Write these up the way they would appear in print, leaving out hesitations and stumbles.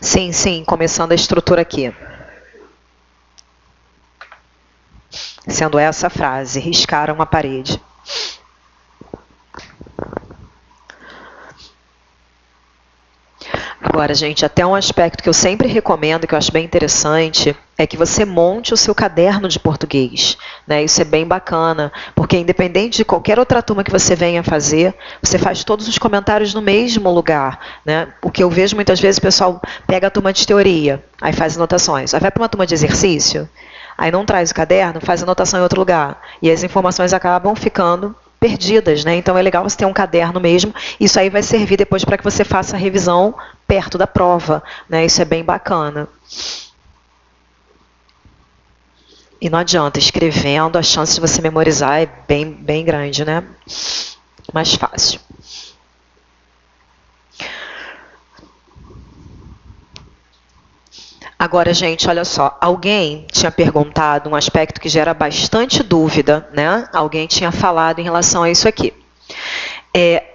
Sim, sim, começando a estrutura aqui. Sendo essa a frase, riscaram a parede. Agora, gente, até um aspecto que eu sempre recomendo, que eu acho bem interessante, é que você monte o seu caderno de português, né? Isso é bem bacana, porque independente de qualquer outra turma que você venha fazer, você faz todos os comentários no mesmo lugar, né? O que eu vejo muitas vezes, o pessoal pega a turma de teoria, aí faz anotações, aí vai para uma turma de exercício, aí não traz o caderno, faz anotação em outro lugar, e as informações acabam ficando perdidas, né? Então é legal você ter um caderno mesmo. Isso aí vai servir depois para que você faça a revisão perto da prova, né? Isso é bem bacana. E não adianta, escrevendo, a chance de você memorizar é bem grande, né? Mais fácil. Agora, gente, olha só, alguém tinha perguntado um aspecto que gera bastante dúvida, né? Alguém tinha falado em relação a isso aqui.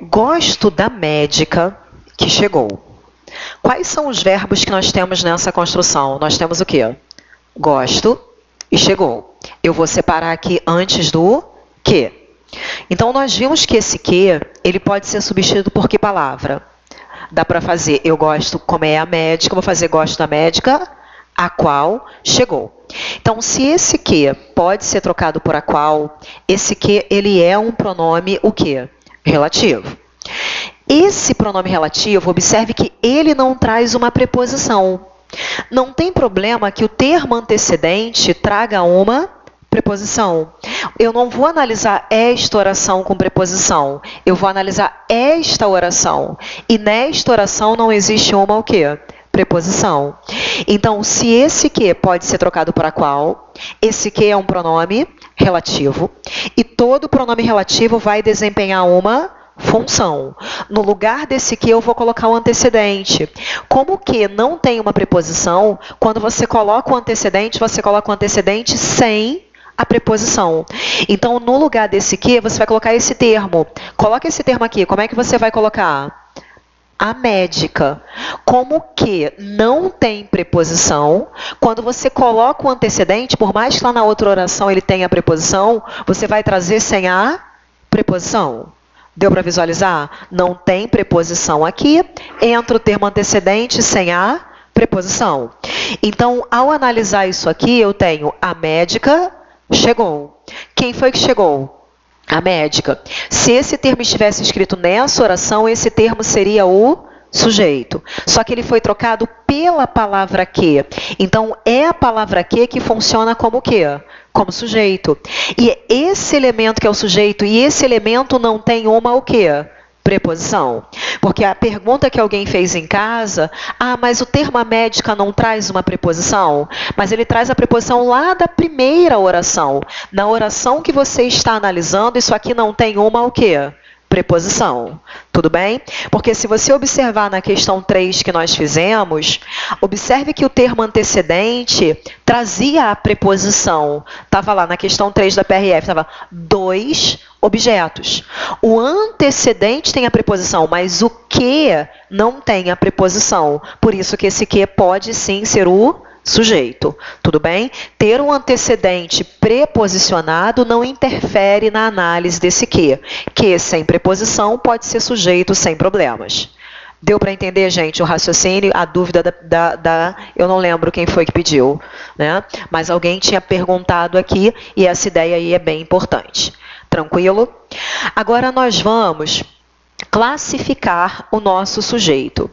Gosto da médica que chegou. Quais são os verbos que nós temos nessa construção? Nós temos o quê? Gosto e chegou. Eu vou separar aqui antes do que. Então, nós vimos que esse que, ele pode ser substituído por que palavra? Dá para fazer, eu gosto, como é a médica, vou fazer gosto da médica, a qual chegou. Então, se esse que pode ser trocado por a qual, esse que, ele é um pronome, o quê? Relativo. Esse pronome relativo, observe que ele não traz uma preposição. Não tem problema que o termo antecedente traga uma preposição. Eu não vou analisar esta oração com preposição. Eu vou analisar esta oração. E nesta oração não existe uma o quê? Preposição. Então, se esse que pode ser trocado por a qual, esse que é um pronome relativo. E todo pronome relativo vai desempenhar uma função. No lugar desse que eu vou colocar o antecedente. Como que não tem uma preposição, quando você coloca o antecedente sem a preposição. Então, no lugar desse que, você vai colocar esse termo. Coloca esse termo aqui. Como é que você vai colocar? A médica. Como que não tem preposição, quando você coloca o antecedente, por mais que lá na outra oração ele tenha a preposição, você vai trazer sem a preposição. Deu para visualizar? Não tem preposição aqui, entra o termo antecedente sem a preposição. Então, ao analisar isso aqui, eu tenho a médica chegou. Quem foi que chegou? A médica. Se esse termo estivesse escrito nessa oração, esse termo seria o sujeito. Só que ele foi trocado pela palavra que. Então, é a palavra que funciona como o quê? Como sujeito. E esse elemento que é o sujeito, e esse elemento não tem uma o quê? Preposição. Porque a pergunta que alguém fez em casa, mas o termo a médica não traz uma preposição? Mas ele traz a preposição lá da primeira oração. Na oração que você está analisando, isso aqui não tem uma o quê? Preposição. Tudo bem? Porque se você observar na questão 3 que nós fizemos, observe que o termo antecedente trazia a preposição. Estava lá na questão 3 da PRF, estava 2 objetos. O antecedente tem a preposição, mas o que não tem a preposição. Por isso que esse que pode sim ser o sujeito. Tudo bem? Ter um antecedente preposicionado não interfere na análise desse que sem preposição pode ser sujeito sem problemas. Deu para entender, gente, o raciocínio? A dúvida eu não lembro quem foi que pediu, né? Mas alguém tinha perguntado aqui e essa ideia aí é bem importante. Tranquilo? Agora nós vamos classificar o nosso sujeito.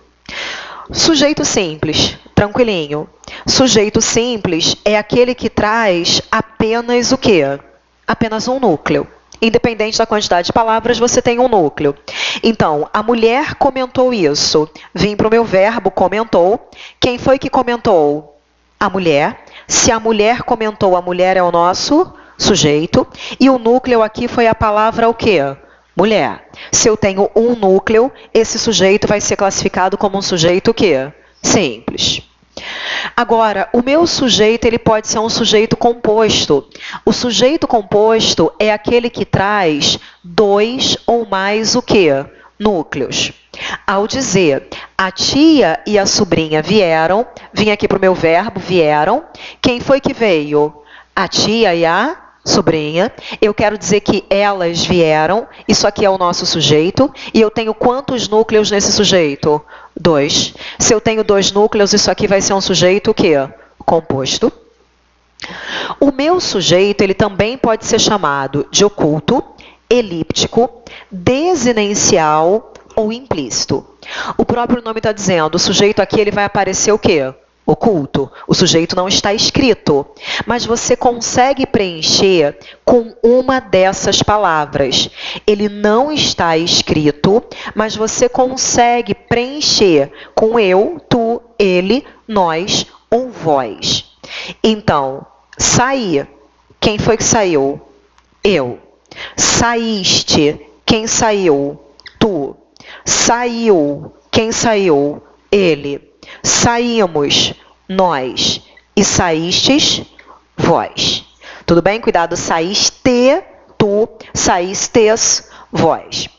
Sujeito simples, tranquilinho. Sujeito simples é aquele que traz apenas o quê? Apenas um núcleo. Independente da quantidade de palavras, você tem um núcleo. Então, a mulher comentou isso. Vim para o meu verbo, comentou. Quem foi que comentou? A mulher. Se a mulher comentou, a mulher é o nosso sujeito. E o núcleo aqui foi a palavra o quê? Mulher. Se eu tenho um núcleo, esse sujeito vai ser classificado como um sujeito o quê? Simples. Agora, o meu sujeito ele pode ser um sujeito composto. O sujeito composto é aquele que traz 2 ou mais o quê? Núcleos. Ao dizer A tia e a sobrinha vieram. Vim aqui para o meu verbo, vieram. Quem foi que veio? A tia e a sobrinha. Eu quero dizer que elas vieram. Isso aqui é o nosso sujeito. E eu tenho quantos núcleos nesse sujeito? 2. Se eu tenho 2 núcleos, isso aqui vai ser um sujeito o quê? Composto. O meu sujeito, ele também pode ser chamado de oculto, elíptico, desinencial ou implícito. O próprio nome está dizendo, o sujeito aqui ele vai aparecer o quê? Oculto. O sujeito não está escrito, mas você consegue preencher com uma dessas palavras. Ele não está escrito, mas você consegue preencher com eu, tu, ele, nós ou vós. Então, sair. Quem foi que saiu? Eu. Saíste. Quem saiu? Tu. Saiu. Quem saiu? Ele. Saímos. Nós. E saístes? Vós. Tudo bem? Cuidado. Saíste. Tu. Saístes. Vós.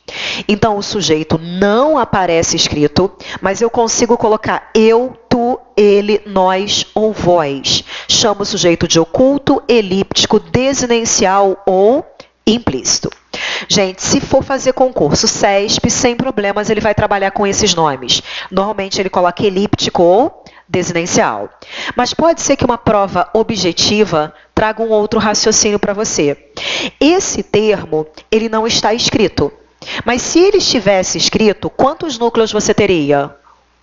Então, o sujeito não aparece escrito, mas eu consigo colocar eu, tu, ele, nós ou vós. Chamo o sujeito de oculto, elíptico, desinencial ou implícito. Gente, se for fazer concurso CESP, sem problemas, ele vai trabalhar com esses nomes. Normalmente, ele coloca elíptico ou desinencial. Mas pode ser que uma prova objetiva traga um outro raciocínio para você. Esse termo, ele não está escrito. Mas se ele estivesse escrito, quantos núcleos você teria?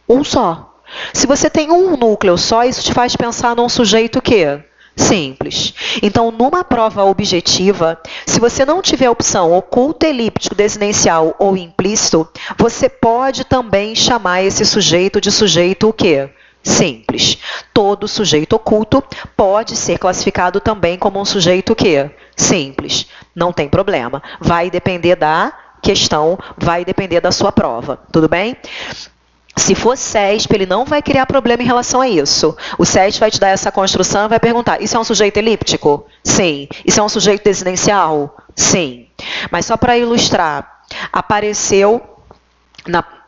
Um só. Se você tem um núcleo só, isso te faz pensar num sujeito que? Simples. Então, numa prova objetiva, se você não tiver a opção oculto, elíptico, desinencial ou implícito, você pode também chamar esse sujeito de sujeito o quê? Simples. Todo sujeito oculto pode ser classificado também como um sujeito o quê? Simples. Não tem problema. Vai depender da questão, vai depender da sua prova. Tudo bem? Se for CESP, ele não vai criar problema em relação a isso. O CESP vai te dar essa construção e vai perguntar, isso é um sujeito elíptico? Sim. Isso é um sujeito desinencial? Sim. Mas só para ilustrar, apareceu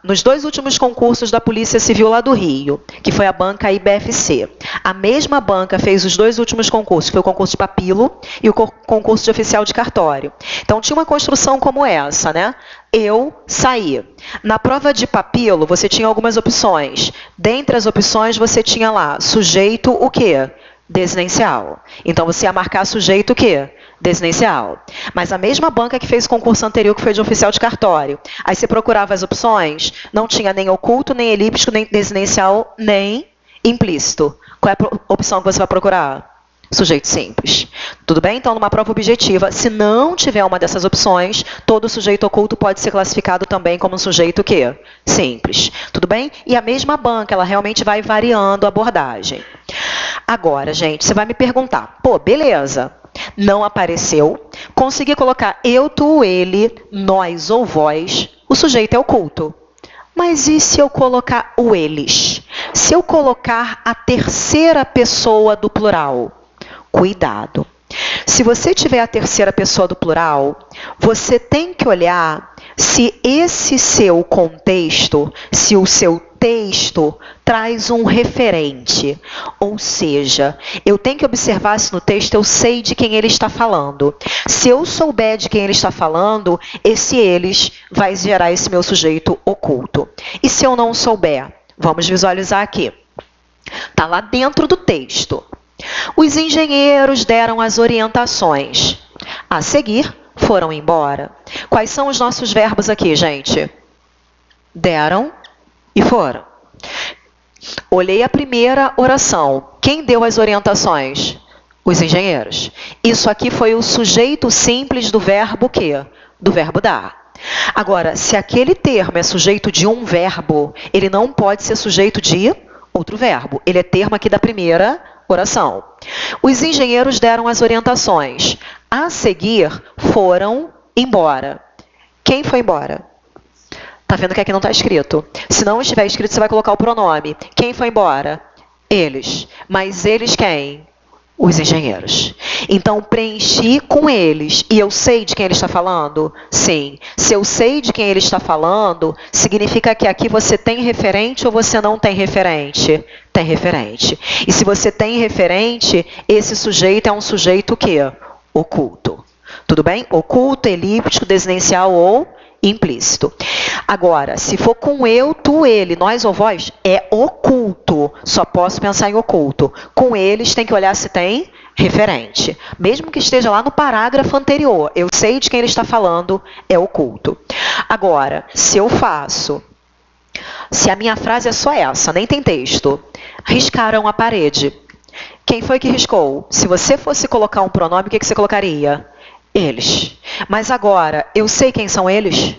nos 2 últimos concursos da Polícia Civil lá do Rio, que foi a banca IBFC. A mesma banca fez os 2 últimos concursos, que foi o concurso de papilo e o concurso de oficial de cartório. Então, tinha uma construção como essa, né? Eu saí. Na prova de papilo, você tinha algumas opções. Dentre as opções, você tinha lá, sujeito o quê? Desinencial. Então, você ia marcar sujeito o quê? Desinencial. Mas a mesma banca que fez o concurso anterior, que foi de oficial de cartório. Aí você procurava as opções, não tinha nem oculto, nem elíptico, nem desinencial, nem implícito. Qual é a opção que você vai procurar? Sujeito simples. Tudo bem? Então, numa prova objetiva, se não tiver uma dessas opções, todo sujeito oculto pode ser classificado também como um sujeito o quê? Simples. Tudo bem? E a mesma banca, ela realmente vai variando a abordagem. Agora, gente, você vai me perguntar, pô, beleza, não apareceu, consegui colocar eu, tu, ele, nós ou vós, o sujeito é oculto. Mas e se eu colocar o eles? Se eu colocar a terceira pessoa do plural? Cuidado. Se você tiver a terceira pessoa do plural, você tem que olhar se esse seu contexto, se o seu texto traz um referente. Ou seja, eu tenho que observar se no texto eu sei de quem ele está falando. Se eu souber de quem ele está falando, esse eles vai gerar esse meu sujeito oculto. E se eu não souber? Vamos visualizar aqui. Está lá dentro do texto. Os engenheiros deram as orientações. A seguir, foram embora. Quais são os nossos verbos aqui, gente? Deram e foram. Olhei a primeira oração. Quem deu as orientações? Os engenheiros. Isso aqui foi o sujeito simples do verbo quê? Do verbo dar. Agora, se aquele termo é sujeito de um verbo, ele não pode ser sujeito de outro verbo. Ele é termo aqui da primeira oração. Os engenheiros deram as orientações. A seguir, foram embora. Quem foi embora? Tá vendo que aqui não está escrito. Se não estiver escrito, você vai colocar o pronome. Quem foi embora? Eles. Mas eles quem? Os engenheiros. Então, preenchi com eles. E eu sei de quem ele está falando? Sim. Se eu sei de quem ele está falando, significa que aqui você tem referente ou você não tem referente? Tem referente. E se você tem referente, esse sujeito é um sujeito o quê? Oculto. Tudo bem? Oculto, elíptico, desinencial ou implícito. Agora, se for com eu, tu, ele, nós ou vós, é oculto. Só posso pensar em oculto. Com eles, tem que olhar se tem referente. Mesmo que esteja lá no parágrafo anterior, eu sei de quem ele está falando, é oculto. Agora, se eu faço, se a minha frase é só essa, nem tem texto, riscaram a parede. Quem foi que riscou? Se você fosse colocar um pronome, o que você colocaria? Eles. Mas agora, eu sei quem são eles?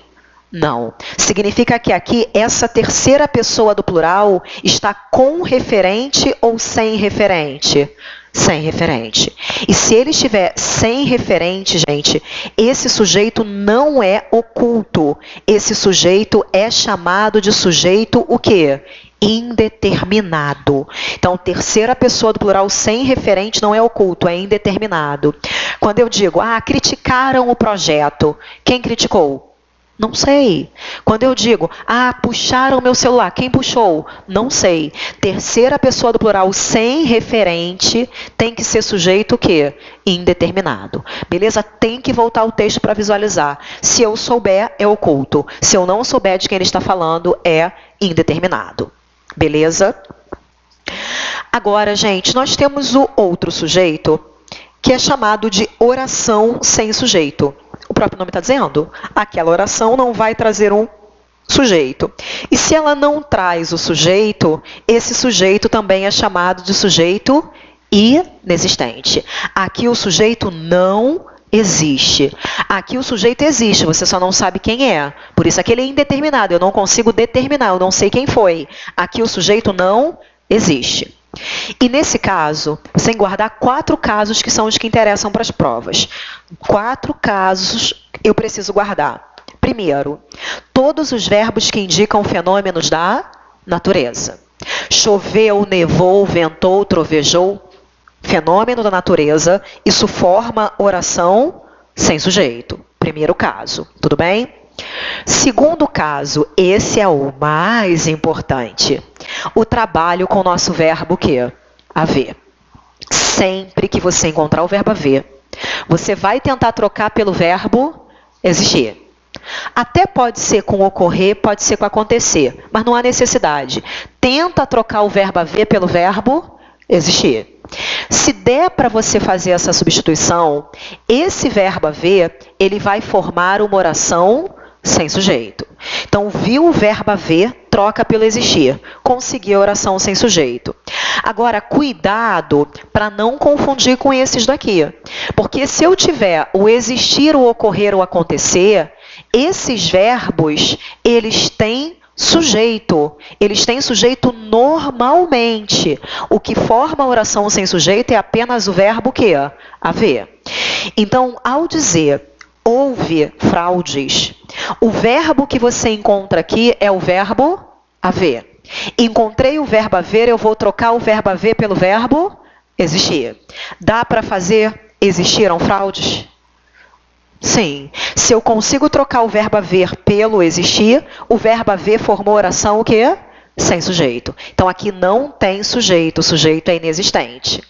Não. Significa que aqui essa terceira pessoa do plural está com referente ou sem referente? Sem referente. E se ele estiver sem referente, gente, esse sujeito não é oculto. Esse sujeito é chamado de sujeito o quê? Indeterminado. Então, terceira pessoa do plural sem referente não é oculto, é indeterminado. Quando eu digo, criticaram o projeto, quem criticou? Não sei. Quando eu digo, puxaram meu celular, quem puxou? Não sei. Terceira pessoa do plural sem referente tem que ser sujeito o quê? Indeterminado. Beleza? Tem que voltar o texto para visualizar. Se eu souber, é oculto. Se eu não souber de quem ele está falando, é indeterminado. Beleza? Agora, gente, nós temos o outro sujeito, que é chamado de oração sem sujeito. O próprio nome está dizendo, aquela oração não vai trazer um sujeito. E se ela não traz o sujeito, esse sujeito também é chamado de sujeito inexistente. Aqui o sujeito não existe. Aqui o sujeito existe, você só não sabe quem é. Por isso aquele é indeterminado, eu não consigo determinar, eu não sei quem foi. Aqui o sujeito não existe. E nesse caso, você tem que guardar 4 casos que são os que interessam para as provas. 4 casos eu preciso guardar. Primeiro, todos os verbos que indicam fenômenos da natureza. Choveu, nevou, ventou, trovejou. Fenômeno da natureza, isso forma oração sem sujeito. Primeiro caso, tudo bem? Segundo caso, esse é o mais importante. O trabalho com o nosso verbo o quê? Haver. Sempre que você encontrar o verbo haver, você vai tentar trocar pelo verbo existir. Até pode ser com ocorrer, pode ser com acontecer, mas não há necessidade. Tenta trocar o verbo haver pelo verbo existir. Se der para você fazer essa substituição, esse verbo haver, ele vai formar uma oração sem sujeito. Então, viu o verbo haver, troca pelo existir. Conseguiu a oração sem sujeito. Agora, cuidado para não confundir com esses daqui. Porque se eu tiver o existir, o ocorrer, o acontecer, esses verbos, eles têm sujeito. Eles têm sujeito normalmente. O que forma a oração sem sujeito é apenas o verbo que? Haver. Então, ao dizer houve fraudes, o verbo que você encontra aqui é o verbo haver. Encontrei o verbo haver, eu vou trocar o verbo haver pelo verbo existir. Dá para fazer existiram fraudes? Sim. Se eu consigo trocar o verbo haver pelo existir, o verbo haver formou oração o quê? Sem sujeito. Então, aqui não tem sujeito, o sujeito é inexistente.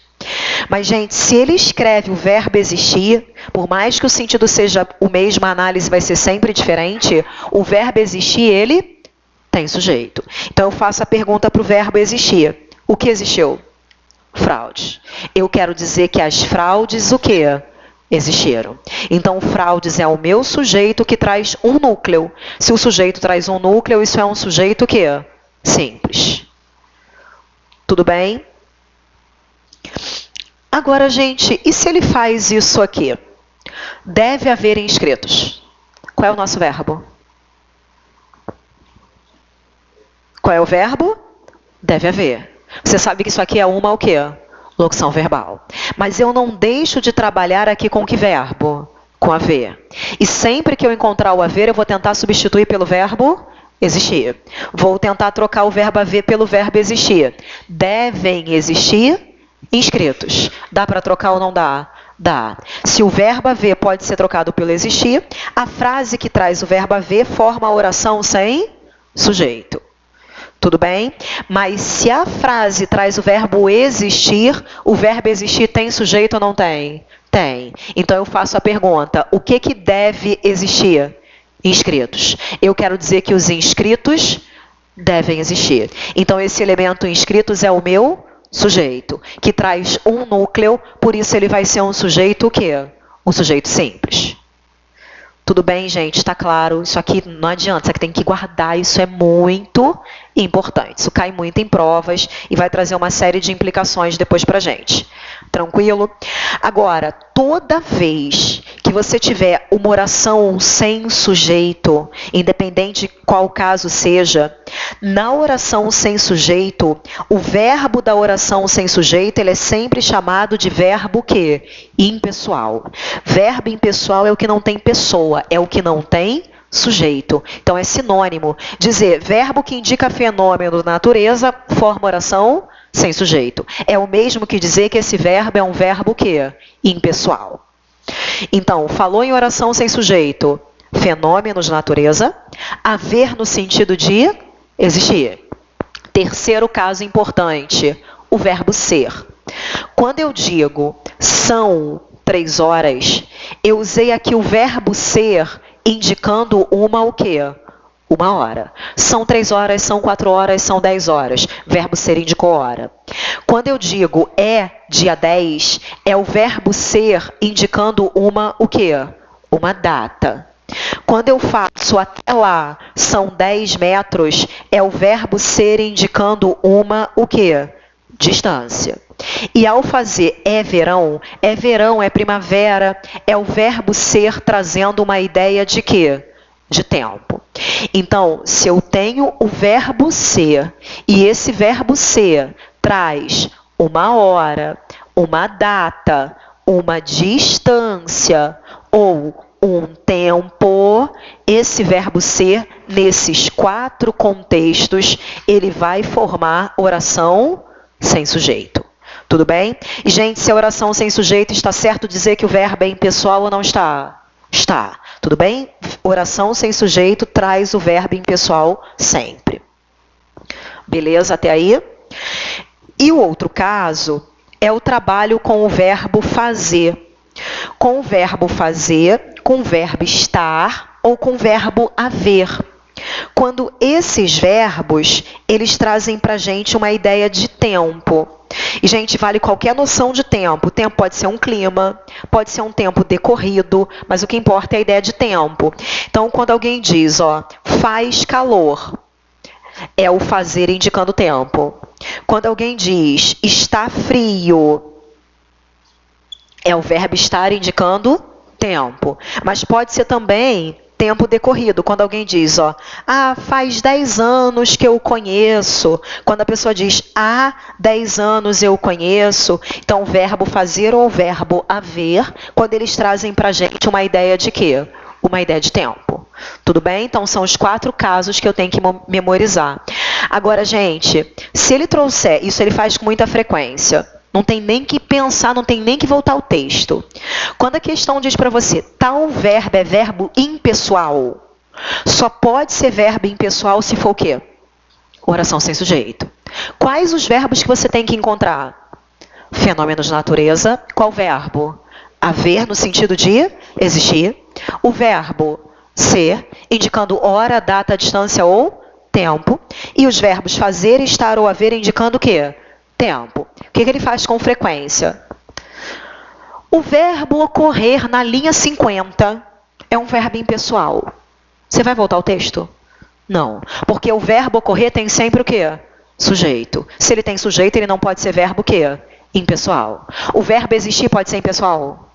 Mas, gente, se ele escreve o verbo existir, por mais que o sentido seja o mesmo, a análise vai ser sempre diferente, o verbo existir, ele tem sujeito. Então, eu faço a pergunta para o verbo existir. O que existiu? Fraudes. Eu quero dizer que as fraudes, o quê? Existiram. Então, fraudes é o meu sujeito que traz um núcleo. Se o sujeito traz um núcleo, isso é um sujeito que simples. Tudo bem? Agora, gente, e se ele faz isso aqui? Deve haver inscritos. Qual é o nosso verbo? Qual é o verbo? Deve haver. Você sabe que isso aqui é uma o quê? Locução verbal. Mas eu não deixo de trabalhar aqui com que verbo? Com haver. E sempre que eu encontrar o haver, eu vou tentar substituir pelo verbo existir. Vou tentar trocar o verbo haver pelo verbo existir. Devem existir Inscritos. Dá para trocar ou não dá? Dá. Se o verbo haver pode ser trocado pelo existir, a frase que traz o verbo haver forma a oração sem sujeito. Tudo bem? Mas se a frase traz o verbo existir tem sujeito ou não tem? Tem. Então eu faço a pergunta, o que deve existir? Inscritos. Eu quero dizer que os inscritos devem existir. Então esse elemento inscritos é o meu sujeito, que traz um núcleo, por isso ele vai ser um sujeito o quê? Um sujeito simples. Tudo bem, gente? Está claro? Isso aqui não adianta, isso aqui tem que guardar, isso é muito importante. Isso cai muito em provas e vai trazer uma série de implicações depois para a gente. Tranquilo? Agora, toda vez que você tiver uma oração sem sujeito, independente de qual caso seja, na oração sem sujeito, o verbo da oração sem sujeito, ele é sempre chamado de verbo quê? Impessoal. Verbo impessoal é o que não tem pessoa, é o que não tem sujeito. Então é sinônimo. Dizer verbo que indica fenômeno da natureza forma oração sem sujeito. É o mesmo que dizer que esse verbo é um verbo quê? Impessoal. Então, falou em oração sem sujeito, fenômenos de natureza, haver no sentido de existir. Terceiro caso importante, o verbo ser. Quando eu digo são 3 horas, eu usei aqui o verbo ser indicando uma o quê? Uma hora. São 3 horas, são 4 horas, são 10 horas. Verbo ser indicou hora. Quando eu digo é dia 10, é o verbo ser indicando uma o quê? Uma data. Quando eu faço até lá, são 10 metros, é o verbo ser indicando uma o quê? Distância. E ao fazer é verão, é primavera, é o verbo ser trazendo uma ideia de quê? De tempo. Então, se eu tenho o verbo ser, e esse verbo ser traz uma hora, uma data, uma distância ou um tempo, esse verbo ser, nesses 4 contextos, ele vai formar oração sem sujeito. Tudo bem? E, gente, se a oração sem sujeito, está certo dizer que o verbo é impessoal ou não está? Está. Tudo bem? Oração sem sujeito traz o verbo impessoal sempre. Beleza até aí? E o outro caso é o trabalho com o verbo fazer. Com o verbo fazer, com o verbo estar ou com o verbo haver. Quando esses verbos, eles trazem para a gente uma ideia de tempo. E, gente, vale qualquer noção de tempo. O tempo pode ser um clima, pode ser um tempo decorrido, mas o que importa é a ideia de tempo. Então, quando alguém diz, ó, faz calor, é o fazer indicando tempo. Quando alguém diz está frio, é o verbo estar indicando tempo. Mas pode ser também tempo decorrido. Quando alguém diz, ó, faz 10 anos que eu conheço. Quando a pessoa diz, há 10 anos eu conheço. Então, o verbo fazer ou o verbo haver, quando eles trazem para a gente uma ideia de quê? Uma ideia de tempo. Tudo bem? Então, são os 4 casos que eu tenho que memorizar. Agora, gente, se ele trouxer, isso ele faz com muita frequência, não tem nem que pensar, não tem nem que voltar ao texto. Quando a questão diz para você, tal verbo é verbo impessoal, só pode ser verbo impessoal se for o quê? Oração sem sujeito. Quais os verbos que você tem que encontrar? Fenômenos de natureza. Qual verbo? Haver no sentido de existir. O verbo ser, indicando hora, data, distância ou tempo. E os verbos fazer, estar ou haver, indicando o quê? Tempo. O que ele faz com frequência? O verbo ocorrer na linha 50 é um verbo impessoal. Você vai voltar ao texto? Não. Porque o verbo ocorrer tem sempre o quê? Sujeito. Se ele tem sujeito, ele não pode ser verbo o quê? Impessoal. O verbo existir pode ser impessoal?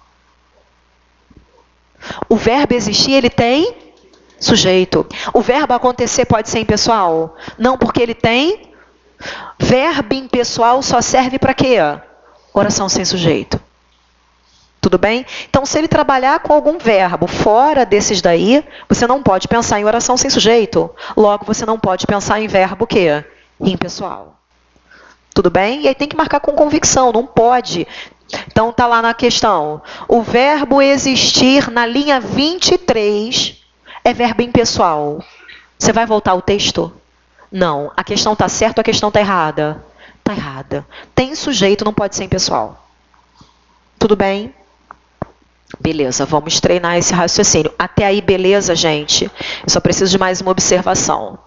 O verbo existir, ele tem sujeito. O verbo acontecer pode ser impessoal? Não, porque ele tem verbo impessoal só serve para quê? Oração sem sujeito. Tudo bem? Então, se ele trabalhar com algum verbo fora desses daí, você não pode pensar em oração sem sujeito. Logo, você não pode pensar em verbo o quê? Impessoal. Tudo bem? E aí tem que marcar com convicção, não pode. Então tá lá na questão. O verbo existir na linha 23 é verbo impessoal. Você vai voltar ao texto? Não. A questão está certa ou a questão está errada? Está errada. Tem sujeito, não pode ser impessoal. Tudo bem? Beleza, vamos treinar esse raciocínio. Até aí, beleza, gente? Eu só preciso de mais uma observação.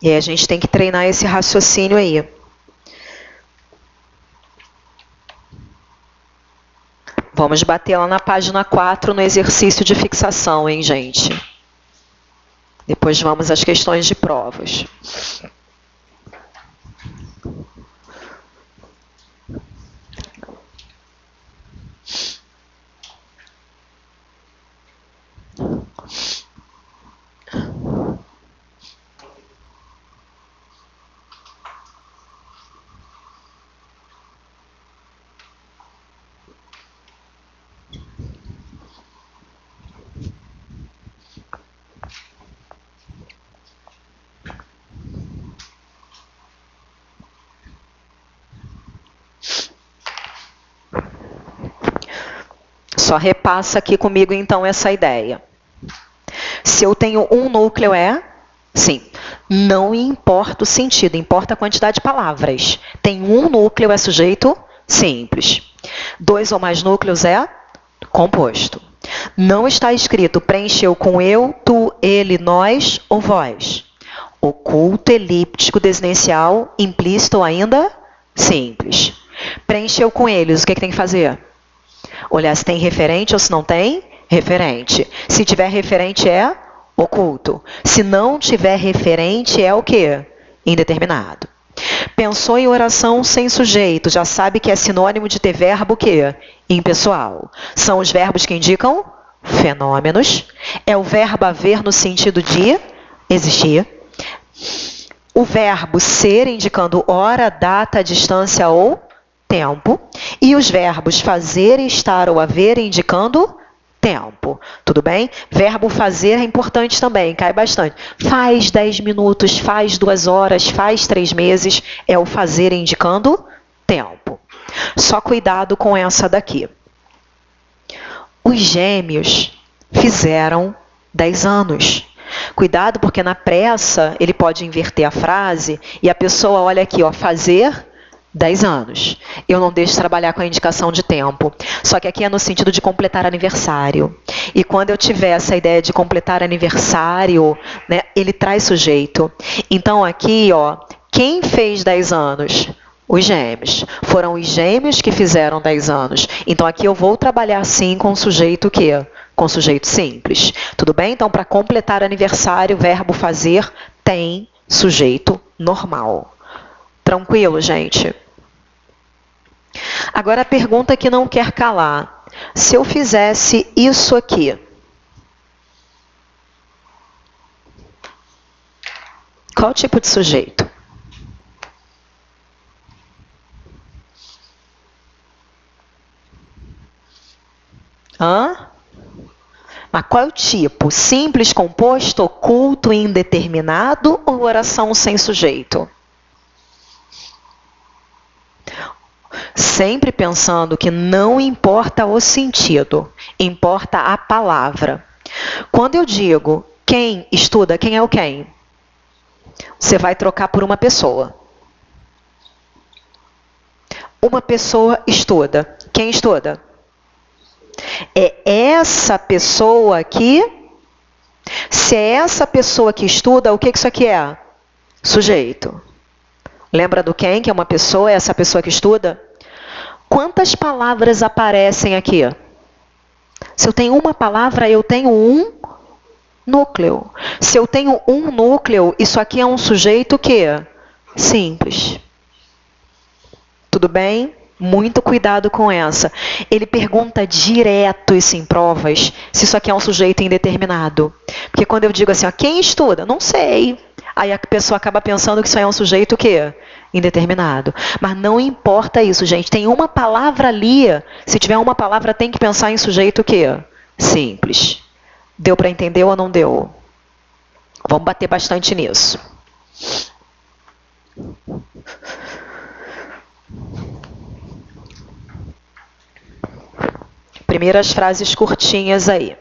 E aí a gente tem que treinar esse raciocínio aí. Vamos bater lá na página 4 no exercício de fixação, hein, gente? Depois vamos às questões de provas. Só repassa aqui comigo, então, essa ideia. Se eu tenho um núcleo, sim, não importa o sentido, importa a quantidade de palavras. Tem um núcleo, é sujeito simples. 2 ou mais núcleos é composto. Não está escrito preencheu com eu, tu, ele, nós ou vós. Oculto, elíptico, desinencial, implícito ou ainda simples. Preencheu com eles, o que tem que fazer? Olhar se tem referente ou se não tem referente. Se tiver referente é oculto. Se não tiver referente é o quê? Indeterminado. Pensou em oração sem sujeito, já sabe que é sinônimo de ter verbo o quê? Impessoal. São os verbos que indicam fenômenos. É o verbo haver no sentido de existir. O verbo ser indicando hora, data, distância ou tempo. E os verbos fazer, estar ou haver indicando tempo. Tudo bem? Verbo fazer é importante também, cai bastante. Faz 10 minutos, faz 2 horas, faz 3 meses. É o fazer indicando tempo. Só cuidado com essa daqui. Os gêmeos fizeram 10 anos. Cuidado, porque na pressa ele pode inverter a frase e a pessoa olha aqui, ó, fazer 10 anos. Eu não deixo trabalhar com a indicação de tempo. Só que aqui é no sentido de completar aniversário. E quando eu tiver essa ideia de completar aniversário, né, ele traz sujeito. Então aqui, ó, quem fez 10 anos? Os gêmeos. Foram os gêmeos que fizeram 10 anos. Então aqui eu vou trabalhar sim com sujeito o quê? Com sujeito simples. Tudo bem? Então, para completar aniversário, verbo fazer tem sujeito normal. Tranquilo, gente? Agora a pergunta que não quer calar. Se eu fizesse isso aqui, qual tipo de sujeito? Hã? Mas qual é o tipo? Simples, composto, oculto, indeterminado ou oração sem sujeito? Sempre pensando que não importa o sentido, importa a palavra. Quando eu digo quem estuda, quem é o quem? Você vai trocar por uma pessoa. Uma pessoa estuda. Quem estuda? É essa pessoa aqui. Se é essa pessoa que estuda, o que isso aqui é? Sujeito. Lembra do quem, que é uma pessoa, é essa pessoa que estuda? Quantas palavras aparecem aqui? Se eu tenho uma palavra, eu tenho um núcleo. Se eu tenho um núcleo, isso aqui é um sujeito que? Simples. Tudo Tudo bem? Muito cuidado com essa. Ele pergunta direto isso em provas, se isso aqui é um sujeito indeterminado. Porque quando eu digo assim, ó, quem estuda? Não sei. Aí a pessoa acaba pensando que isso aí é um sujeito o quê? Indeterminado. Mas não importa isso, gente. Tem uma palavra ali. Se tiver uma palavra, tem que pensar em sujeito o quê? Simples. Deu para entender ou não deu? Vamos bater bastante nisso. Primeiras frases curtinhas aí.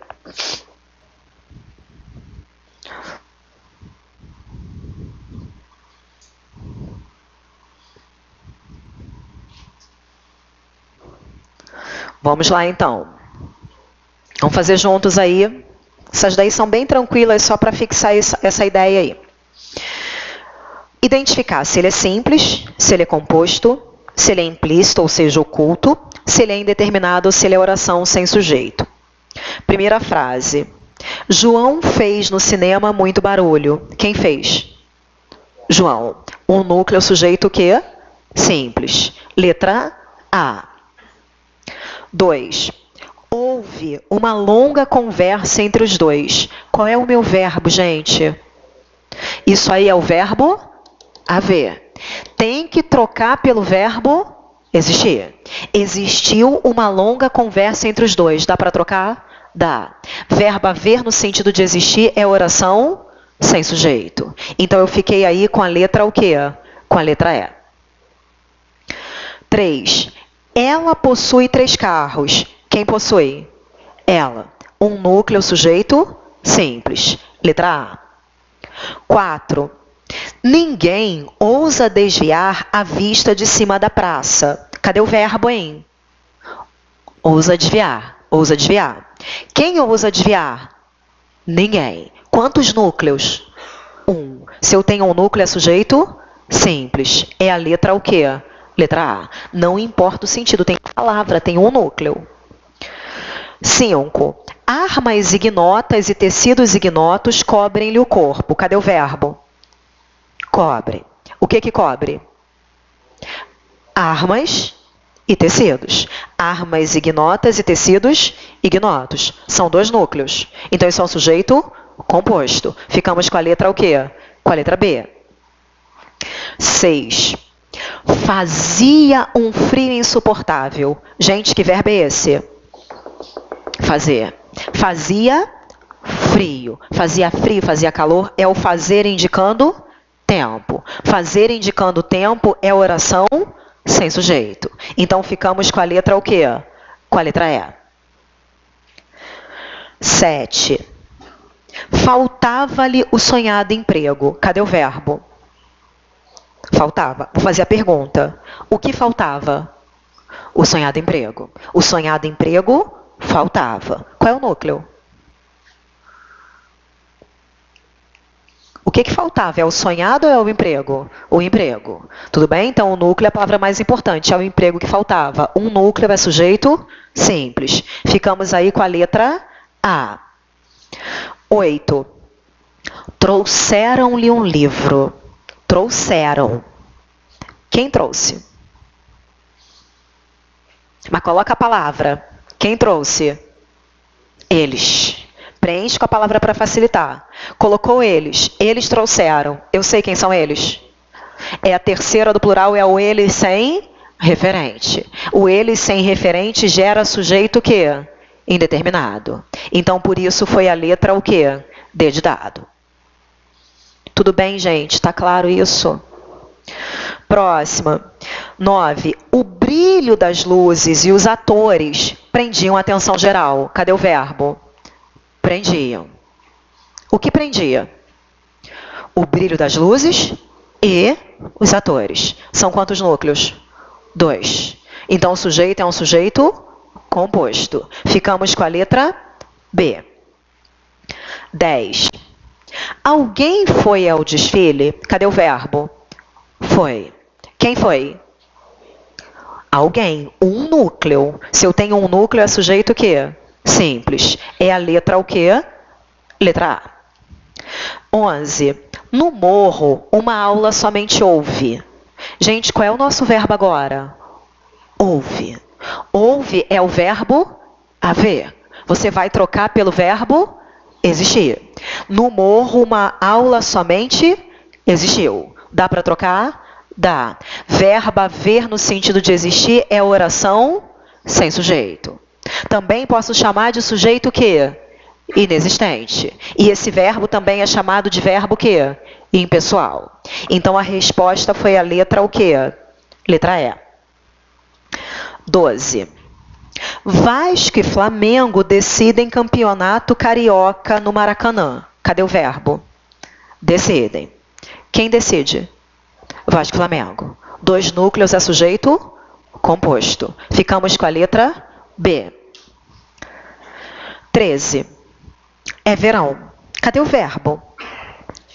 Vamos lá, então. Vamos fazer juntos aí. Essas daí são bem tranquilas, só para fixar essa ideia aí. Identificar se ele é simples, se ele é composto, se ele é implícito, ou seja, oculto, se ele é indeterminado ou se ele é oração sem sujeito. Primeira frase. João fez no cinema muito barulho. Quem fez? João. Um núcleo sujeito o quê? Simples. Letra A. 2. Houve uma longa conversa entre os dois. Qual é o meu verbo, gente? Isso aí é o verbo haver. Tem que trocar pelo verbo existir. Existiu uma longa conversa entre os dois. Dá para trocar? Dá. Verbo haver no sentido de existir é oração sem sujeito. Então eu fiquei aí com a letra o quê? Com a letra E. 3. Ela possui 3 carros. Quem possui? Ela. Um núcleo sujeito simples. Letra A. 4. Ninguém ousa desviar a vista de cima da praça. Cadê o verbo, hein? Ousa desviar. Ousa desviar. Quem ousa desviar? Ninguém. Quantos núcleos? 1. Se eu tenho um núcleo, é sujeito simples. É a letra o quê? Letra A. Não importa o sentido, tem palavra, tem um núcleo. 5. Armas ignotas e tecidos ignotos cobrem-lhe o corpo. Cadê o verbo? Cobre. O que que cobre? Armas e tecidos. Armas ignotas e tecidos ignotos. São 2 núcleos. Então, isso é um sujeito composto. Ficamos com a letra o quê? Com a letra B. 6. Fazia um frio insuportável. Gente, que verbo é esse? Fazer. Fazia frio. Fazia frio, fazia calor. É o fazer indicando tempo. Fazer indicando tempo é oração sem sujeito. Então, ficamos com a letra o quê? Com a letra E. 7. Faltava-lhe o sonhado emprego. Cadê o verbo? Faltava. Vou fazer a pergunta. O que faltava? O sonhado emprego. O sonhado emprego faltava. Qual é o núcleo? O que que faltava? É o sonhado ou é o emprego? O emprego. Tudo bem? Então, o núcleo é a palavra mais importante. É o emprego que faltava. Um núcleo é sujeito simples. Ficamos aí com a letra A. 8. Trouxeram-lhe um livro. Trouxeram. Quem trouxe? Mas coloca a palavra. Quem trouxe? Eles. Preenche com a palavra para facilitar. Colocou eles. Eles trouxeram. Eu sei quem são eles. É a terceira do plural, é o eles sem referente. O eles sem referente gera sujeito o quê? Indeterminado. Então, por isso, foi a letra o quê? D de dado. Tudo bem, gente? Está claro isso? Próxima. 9. O brilho das luzes e os atores prendiam a atenção geral. Cadê o verbo? Prendiam. O que prendia? O brilho das luzes e os atores. São quantos núcleos? 2. Então, o sujeito é um sujeito composto. Ficamos com a letra B. 10. Alguém foi ao desfile? Cadê o verbo? Foi. Quem foi? Alguém. Um núcleo. Se eu tenho um núcleo, é sujeito o quê? Simples. É a letra o quê? Letra A. 11. No morro, uma aula somente houve. Gente, qual é o nosso verbo agora? Ouve. Ouve é o verbo haver. Você vai trocar pelo verbo existir. No morro, uma aula somente existiu. Dá para trocar? Dá. Verbo haver no sentido de existir é oração sem sujeito. Também posso chamar de sujeito o quê? Inexistente. E esse verbo também é chamado de verbo o quê? Impessoal. Então a resposta foi a letra o quê? Letra E. 12. Vasco e Flamengo decidem campeonato carioca no Maracanã. Cadê o verbo? Decidem. Quem decide? Vasco e Flamengo. 2 núcleos é sujeito composto. Ficamos com a letra B. 13. É verão. Cadê o verbo?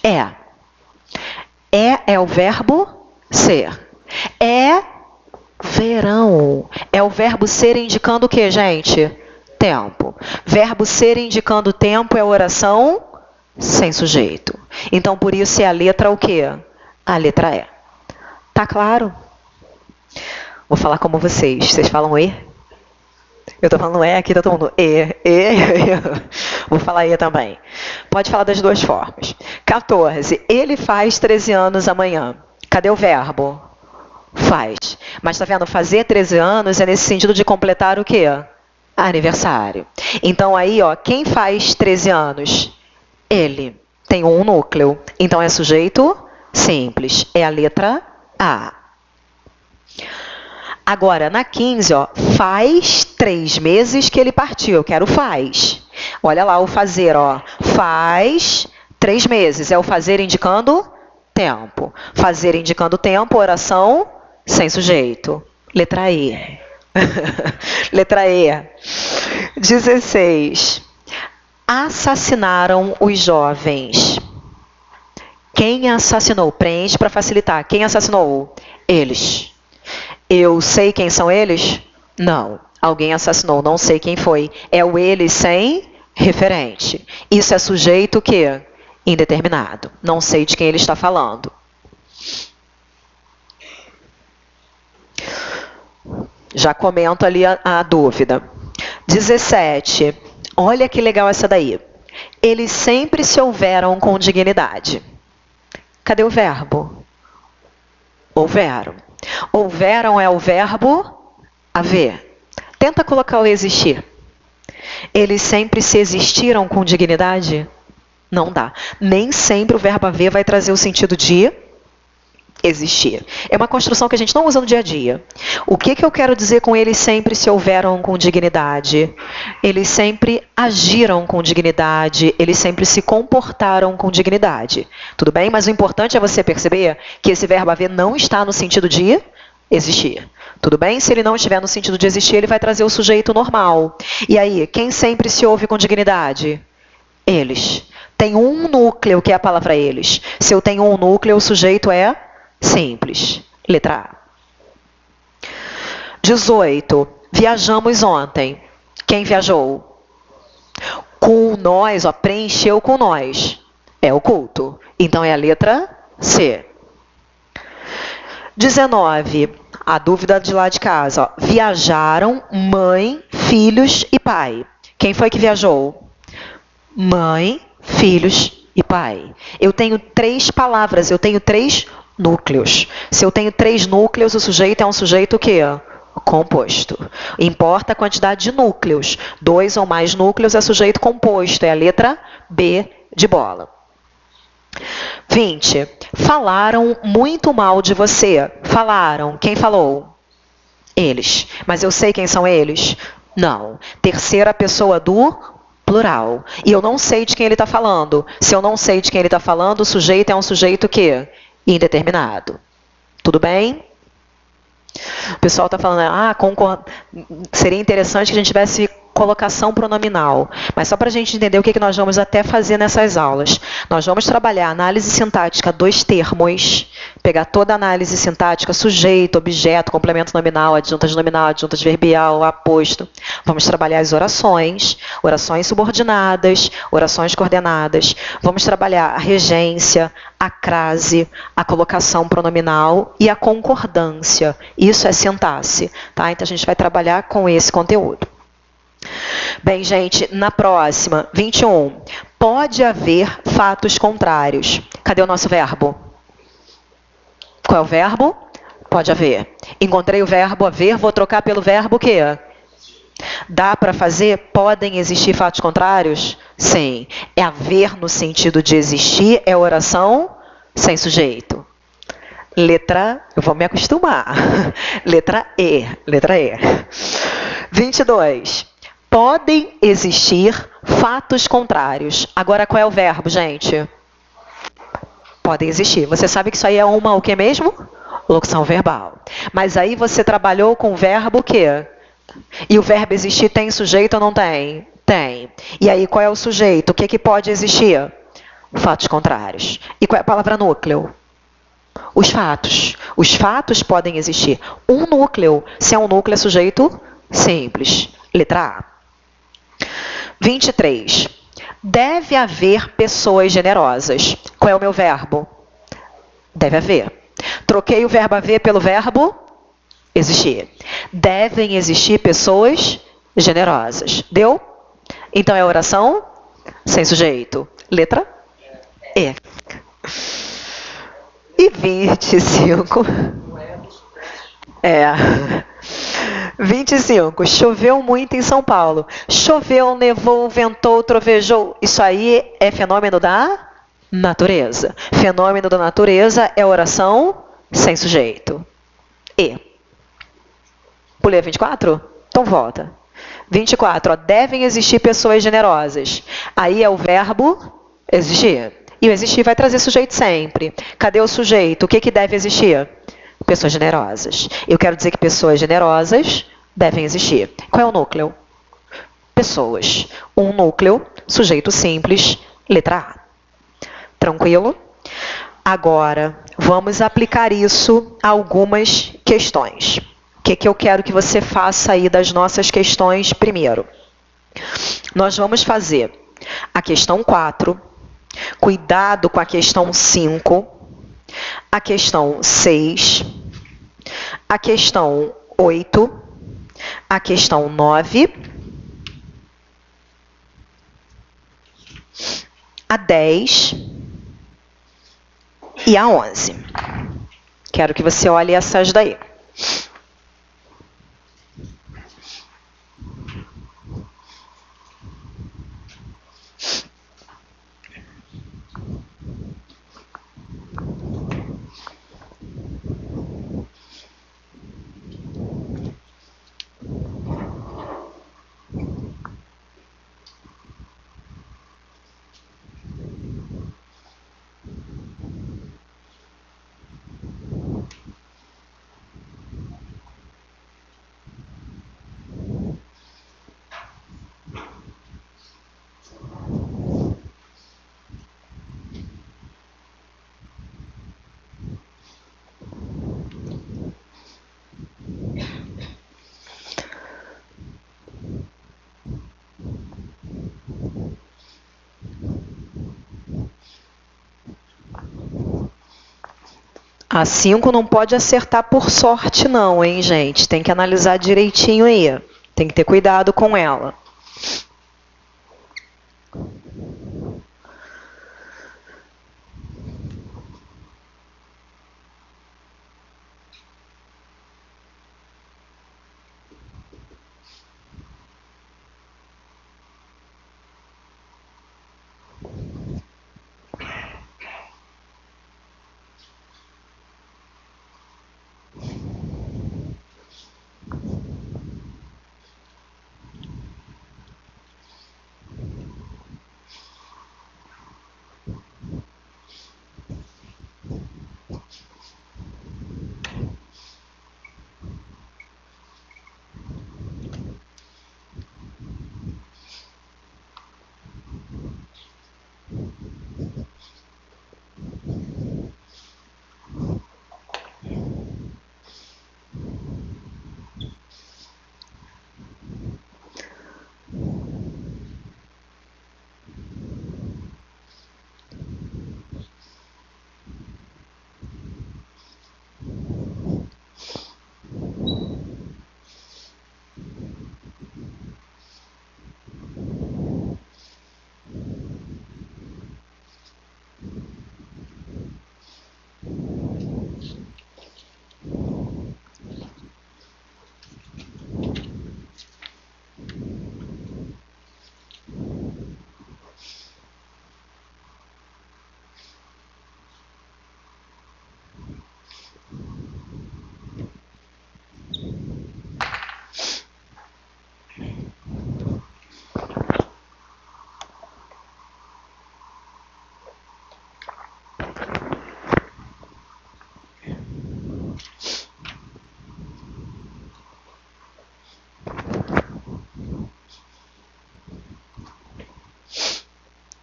É. É o verbo ser. É verão. É o verbo ser indicando o que, gente? Tempo. Verbo ser indicando tempo é oração sem sujeito. Então, por isso é a letra o quê? A letra E. Tá claro? Vou falar como vocês. Vocês falam E? Eu tô falando E, aqui tá todo mundo E. Vou falar E também. Pode falar das duas formas. 14. Ele faz 13 anos amanhã. Cadê o verbo? Faz. Mas tá vendo? Fazer 13 anos é nesse sentido de completar o quê? Aniversário. Então aí, ó, quem faz 13 anos? Ele. Tem um núcleo. Então é sujeito simples. É a letra A. Agora, na 15, ó, faz 3 meses que ele partiu. Eu quero faz. Olha lá o fazer, ó. Faz 3 meses. É o fazer indicando tempo. Fazer indicando tempo, oração sem sujeito. Letra E. Letra E. 16. Assassinaram os jovens. Quem assassinou? Preenche para facilitar. Quem assassinou? Eles. Eu sei quem são eles? Não. Alguém assassinou, não sei quem foi. É o eles sem referente. Isso é sujeito que? Indeterminado. Não sei de quem ele está falando. Já comento ali a dúvida. 17. Olha que legal essa daí. Eles sempre se houveram com dignidade. Cadê o verbo? Houveram. Houveram é o verbo haver. Tenta colocar o existir. Eles sempre se existiram com dignidade? Não dá. Nem sempre o verbo haver vai trazer o sentido de existir. É uma construção que a gente não usa no dia a dia. O que eu quero dizer com eles sempre se houveram com dignidade? Eles sempre agiram com dignidade, eles sempre se comportaram com dignidade. Tudo bem? Mas o importante é você perceber que esse verbo haver não está no sentido de existir. Tudo bem? Se ele não estiver no sentido de existir, ele vai trazer o sujeito normal. E aí, quem sempre se ouve com dignidade? Eles. Tem um núcleo, que é a palavra eles. Se eu tenho um núcleo, o sujeito é simples. Letra A. 18. Viajamos ontem. Quem viajou? Com nós, ó, preencheu com nós. É o culto. Então é a letra C. 19. A dúvida de lá de casa. Ó. Viajaram mãe, filhos e pai. Quem foi que viajou? Mãe, filhos e pai. Eu tenho 3 palavras, eu tenho 3 núcleos. Se eu tenho 3 núcleos, o sujeito é um sujeito o quê? Composto. Importa a quantidade de núcleos. 2 ou mais núcleos é sujeito composto. É a letra B de bola. 20. Falaram muito mal de você. Falaram. Quem falou? Eles. Mas eu sei quem são eles? Não. Terceira pessoa do plural. E eu não sei de quem ele está falando. Se eu não sei de quem ele está falando, o sujeito é um sujeito que? Indeterminado. Tudo bem? O pessoal está falando, seria interessante que a gente tivesse colocação pronominal. Mas só para a gente entender o que nós vamos até fazer nessas aulas. Nós vamos trabalhar análise sintática dos termos, Pegar toda a análise sintática, sujeito, objeto, complemento nominal, adjunta de nominal, adjunta de verbial, aposto. Vamos trabalhar as orações, orações subordinadas, orações coordenadas. Vamos trabalhar a regência, a crase, a colocação pronominal e a concordância. Isso é sintaxe, tá? Então a gente vai trabalhar com esse conteúdo. Bem, gente, na próxima, 21. Pode haver fatos contrários. Cadê o nosso verbo? Qual é o verbo? Pode haver. Encontrei o verbo haver, vou trocar pelo verbo o quê? Dá para fazer? Podem existir fatos contrários? Sim. É haver no sentido de existir, é oração sem sujeito. Letra, eu vou me acostumar. Letra E. Letra E. 22. Podem existir fatos contrários. Agora, qual é o verbo, gente? Podem existir. Você sabe que isso aí é uma o que mesmo? Locução verbal. Mas aí você trabalhou com o verbo o quê? E o verbo existir tem sujeito ou não tem? Tem. E aí qual é o sujeito? O que, que pode existir? Fatos contrários. E qual é a palavra núcleo? Os fatos. Os fatos podem existir. Um núcleo. Se é um núcleo, é sujeito simples. Letra A. 23. Deve haver pessoas generosas. Qual é o meu verbo? Deve haver. Troquei o verbo haver pelo verbo existir. Devem existir pessoas generosas. Deu? Então é oração sem sujeito. Letra E. E 25. É. 25. Choveu muito em São Paulo. Choveu, nevou, ventou, trovejou. Isso aí é fenômeno da natureza. Fenômeno da natureza é oração sem sujeito. E. Pulei a 24? Então volta. 24. Ó, devem existir pessoas generosas. Aí é o verbo existir. E o existir vai trazer sujeito sempre. Cadê o sujeito? O que, que deve existir? Pessoas generosas. Eu quero dizer que pessoas generosas devem existir. Qual é o núcleo? Pessoas. Um núcleo, sujeito simples, letra A. Tranquilo? Agora, vamos aplicar isso a algumas questões. O que, que eu quero que você faça aí das nossas questões primeiro? Nós vamos fazer a questão 4, cuidado com a questão 5, a questão 6, a questão 8, a questão 9, a 10 e a 11. Quero que você olhe essas daí. A 5 não pode acertar por sorte não, hein, gente? Tem que analisar direitinho aí. Tem que ter cuidado com ela.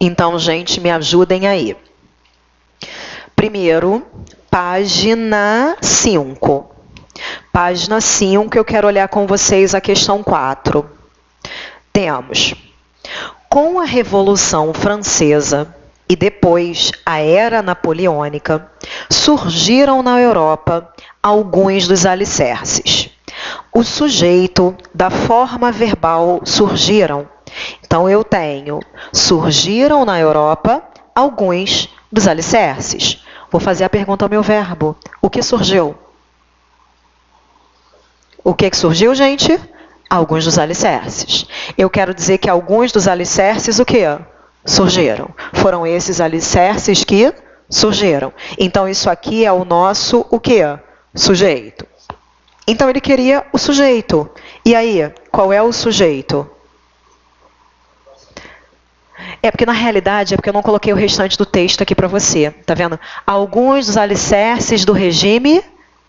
Então, gente, me ajudem aí. Primeiro, página 5. Página 5, eu quero olhar com vocês a questão 4. Temos: com a Revolução Francesa e depois a Era Napoleônica, surgiram na Europa alguns dos alicerces. O sujeito da forma verbal surgiram. Então, eu tenho: surgiram na Europa alguns dos alicerces. Vou fazer a pergunta ao meu verbo. O que surgiu? O que surgiu, gente? Alguns dos alicerces. Eu quero dizer que alguns dos alicerces, o quê? Surgiram. Foram esses alicerces que surgiram. Então, isso aqui é o nosso, o quê? Sujeito. Então, ele queria o sujeito. E aí, qual é o sujeito? É porque, na realidade, é porque eu não coloquei o restante do texto aqui para você. Tá vendo? Alguns dos alicerces do regime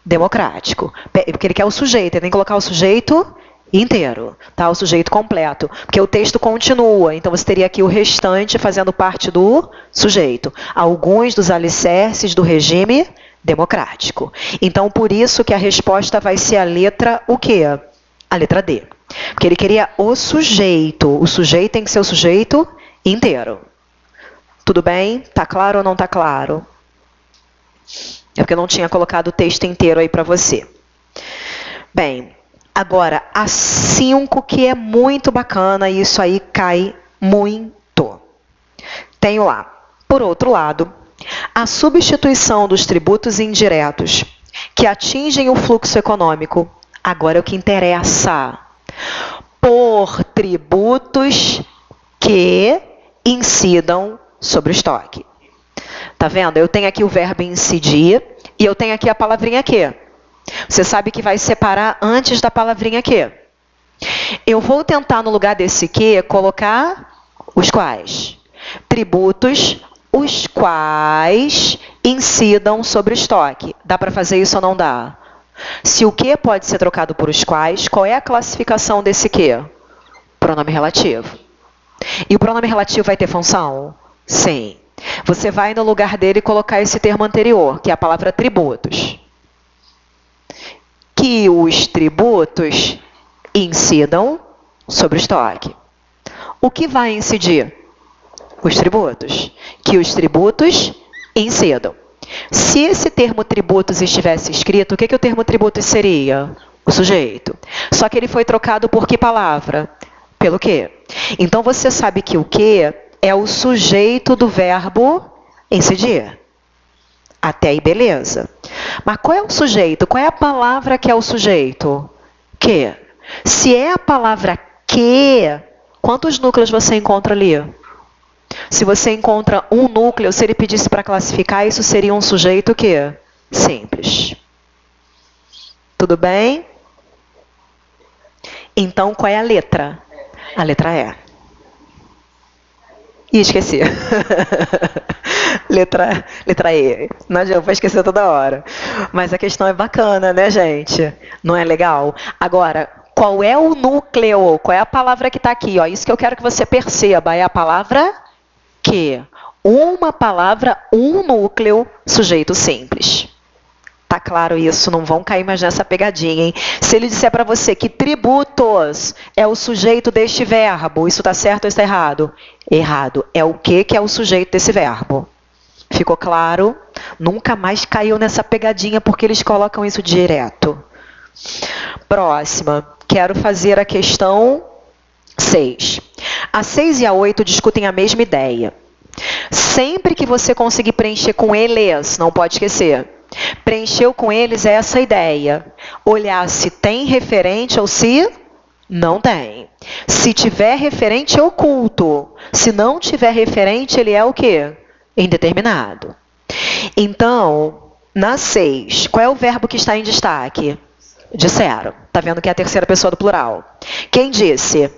democrático. Porque ele quer o sujeito, ele tem que colocar o sujeito inteiro, tá? O sujeito completo. Porque o texto continua, então você teria aqui o restante fazendo parte do sujeito. Alguns dos alicerces do regime democrático. Então, por isso que a resposta vai ser a letra o quê? A letra D. Porque ele queria o sujeito. O sujeito tem que ser o sujeito inteiro. Tudo bem? Tá claro ou não tá claro? É porque eu não tinha colocado o texto inteiro aí para você. Bem, agora, a 5, que é muito bacana, e isso aí cai muito. Tenho lá, por outro lado, a substituição dos tributos indiretos que atingem o fluxo econômico, agora é o que interessa, por tributos que incidam sobre o estoque. Tá vendo? Eu tenho aqui o verbo incidir e eu tenho aqui a palavrinha que. Você sabe que vai separar antes da palavrinha que. Eu vou tentar, no lugar desse que, colocar os quais. Tributos, os quais incidam sobre o estoque. Dá para fazer isso ou não dá? Se o que pode ser trocado por os quais, qual é a classificação desse que? Pronome relativo. E o pronome relativo vai ter função? Sim. Você vai no lugar dele colocar esse termo anterior, que é a palavra tributos. Que os tributos incidam sobre o estoque. O que vai incidir? Os tributos. Que os tributos incidam. Se esse termo tributos estivesse escrito, o que o termo tributos seria? O sujeito. Só que ele foi trocado por que palavra? Pelo que? Então, você sabe que o que é o sujeito do verbo incidir. Até aí, beleza. Mas qual é o sujeito? Qual é a palavra que é o sujeito? Que. Se é a palavra que, quantos núcleos você encontra ali? Se você encontra um núcleo, se ele pedisse para classificar, isso seria um sujeito que? Simples. Tudo bem? Então, qual é a letra? A letra E. Ih, esqueci. letra E. Não adianta, vou esquecer toda hora. Mas a questão é bacana, né, gente? Não é legal? Agora, qual é o núcleo? Qual é a palavra que está aqui? Ó, isso que eu quero que você perceba. É a palavra que. Uma palavra, um núcleo, sujeito simples. Tá claro isso? Não vão cair mais nessa pegadinha, hein? Se ele disser para você que tributos é o sujeito deste verbo, isso está certo ou está errado? Errado. É o que é o sujeito desse verbo? Ficou claro? Nunca mais caiu nessa pegadinha porque eles colocam isso direto. Próxima. Quero fazer a questão 6. A 6 e a 8 discutem a mesma ideia. Sempre que você conseguir preencher com eles, não pode esquecer. Preencheu com eles essa ideia. Olhar se tem referente ou se não tem. Se tiver referente, é oculto. Se não tiver referente, ele é o quê? Indeterminado. Então, na 6, qual é o verbo que está em destaque? Disseram. Está vendo que é a terceira pessoa do plural. Quem disse?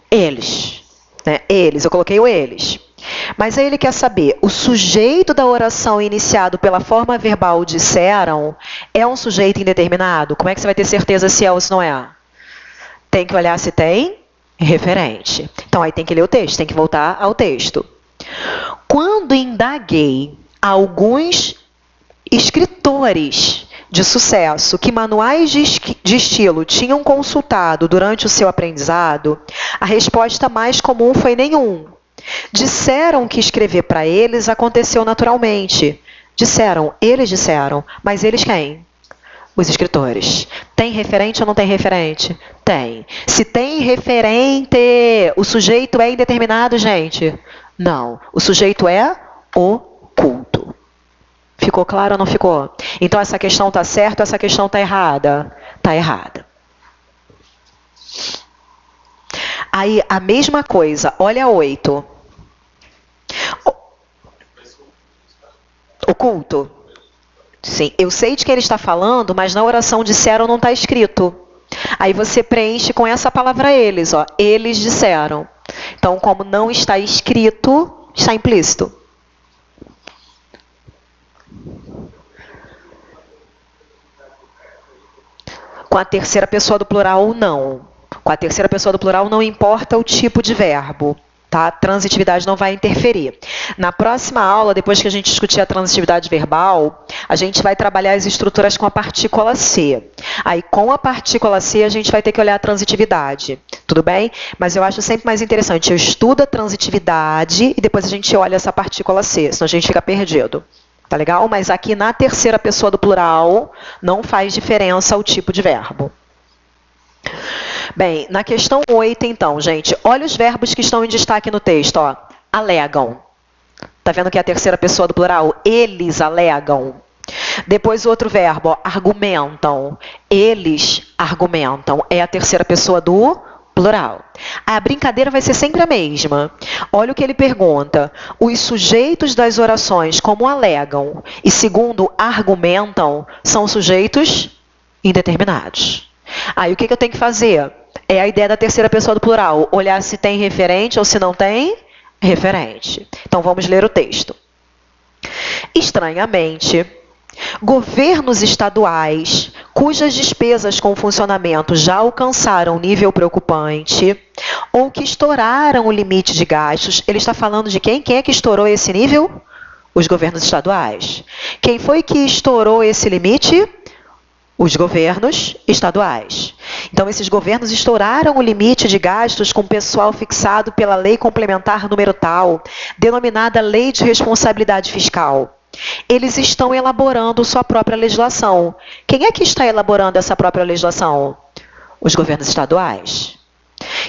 Eles. Né? Eles, eu coloquei o eles. Mas aí ele quer saber, o sujeito da oração iniciado pela forma verbal disseram é um sujeito indeterminado? Como é que você vai ter certeza se é ou se não é? Tem que olhar se tem referente. Então, aí tem que ler o texto, tem que voltar ao texto. Quando indaguei alguns escritores de sucesso que manuais de estilo tinham consultado durante o seu aprendizado, a resposta mais comum foi nenhum. Disseram que escrever para eles aconteceu naturalmente. Eles disseram, mas eles quem? Os escritores. Tem referente ou não tem referente? Tem. Se tem referente, o sujeito é indeterminado, gente? Não. O sujeito é oculto. Ficou claro ou não ficou? Então, essa questão está certa ou essa questão está errada? Está errada. Aí, a mesma coisa. Olha 8. Oculto. Sim, eu sei de que ele está falando, mas na oração disseram não está escrito. Aí você preenche com essa palavra eles, ó. Eles disseram. Então, como não está escrito, está implícito. Com a terceira pessoa do plural, não. Com a terceira pessoa do plural, não importa o tipo de verbo. Tá? A transitividade não vai interferir. Na próxima aula, depois que a gente discutir a transitividade verbal, a gente vai trabalhar as estruturas com a partícula C. Aí, com a partícula C, a gente vai ter que olhar a transitividade. Tudo bem? Mas eu acho sempre mais interessante. Eu estudo a transitividade e depois a gente olha essa partícula C, senão a gente fica perdido. Tá legal? Mas aqui na terceira pessoa do plural, não faz diferença o tipo de verbo. Bem, na questão 8, então, gente, olha os verbos que estão em destaque no texto, ó. Alegam. Tá vendo que é a terceira pessoa do plural? Eles alegam. Depois o outro verbo, ó, argumentam. Eles argumentam. É a terceira pessoa do plural. A brincadeira vai ser sempre a mesma. Olha o que ele pergunta. Os sujeitos das orações, como alegam e segundo argumentam, são sujeitos indeterminados. Aí o que eu tenho que fazer? É a ideia da terceira pessoa do plural. Olhar se tem referente ou se não tem referente. Então, vamos ler o texto. Estranhamente, governos estaduais, cujas despesas com funcionamento já alcançaram nível preocupante, ou que estouraram o limite de gastos, ele está falando de quem? Quem é que estourou esse nível? Os governos estaduais. Quem foi que estourou esse limite? Os governos estaduais. Então, esses governos estouraram o limite de gastos com pessoal fixado pela Lei Complementar número tal, denominada Lei de Responsabilidade Fiscal. Eles estão elaborando sua própria legislação. Quem é que está elaborando essa própria legislação? Os governos estaduais.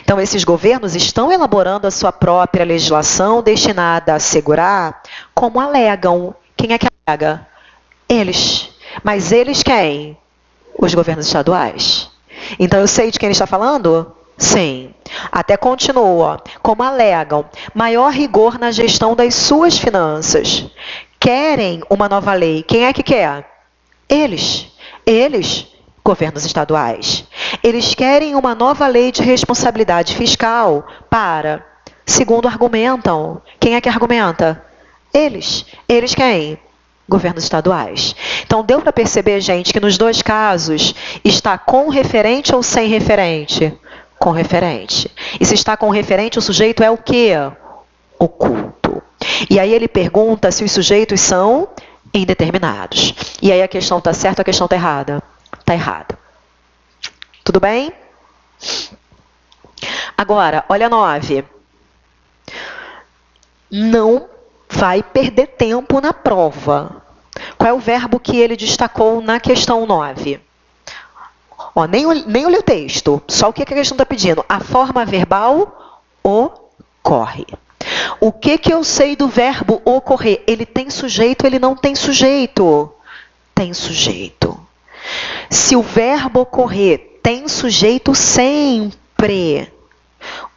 Então, esses governos estão elaborando a sua própria legislação destinada a assegurar, como alegam. Quem é que alega? Eles. Mas eles quem? Os governos estaduais. Então, eu sei de quem ele está falando? Sim. Até continua. Como alegam, maior rigor na gestão das suas finanças. Querem uma nova lei. Quem é que quer? Eles. Eles, governos estaduais. Eles querem uma nova lei de responsabilidade fiscal para, segundo argumentam. Quem é que argumenta? Eles. Eles quem? Governos estaduais. Então, deu para perceber, gente, que nos dois casos está com referente ou sem referente? Com referente. E se está com referente, o sujeito é o quê? Oculto. E aí ele pergunta se os sujeitos são indeterminados. E aí a questão está certa ou a questão está errada? Está errada. Tudo bem? Agora, olha 9. Não vai perder tempo na prova. Qual é o verbo que ele destacou na questão 9? Ó, nem olhei o texto, só o que a questão está pedindo. A forma verbal ocorre. O que eu sei do verbo ocorrer? Ele tem sujeito, ele não tem sujeito? Tem sujeito. Se o verbo ocorrer tem sujeito sempre,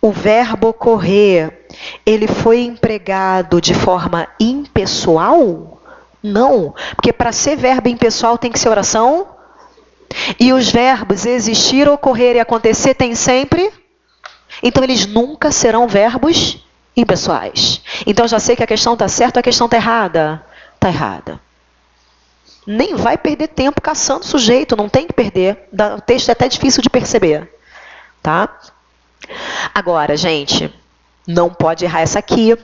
o verbo ocorrer, ele foi empregado de forma impessoal? Não, porque para ser verbo impessoal tem que ser oração. E os verbos existir, ocorrer e acontecer tem sempre? Então, eles nunca serão verbos impessoais. Então, já sei que a questão está certa ou a questão está errada? Está errada. Nem vai perder tempo caçando sujeito, não tem que perder. O texto é até difícil de perceber. Tá? Agora, gente, não pode errar essa aqui.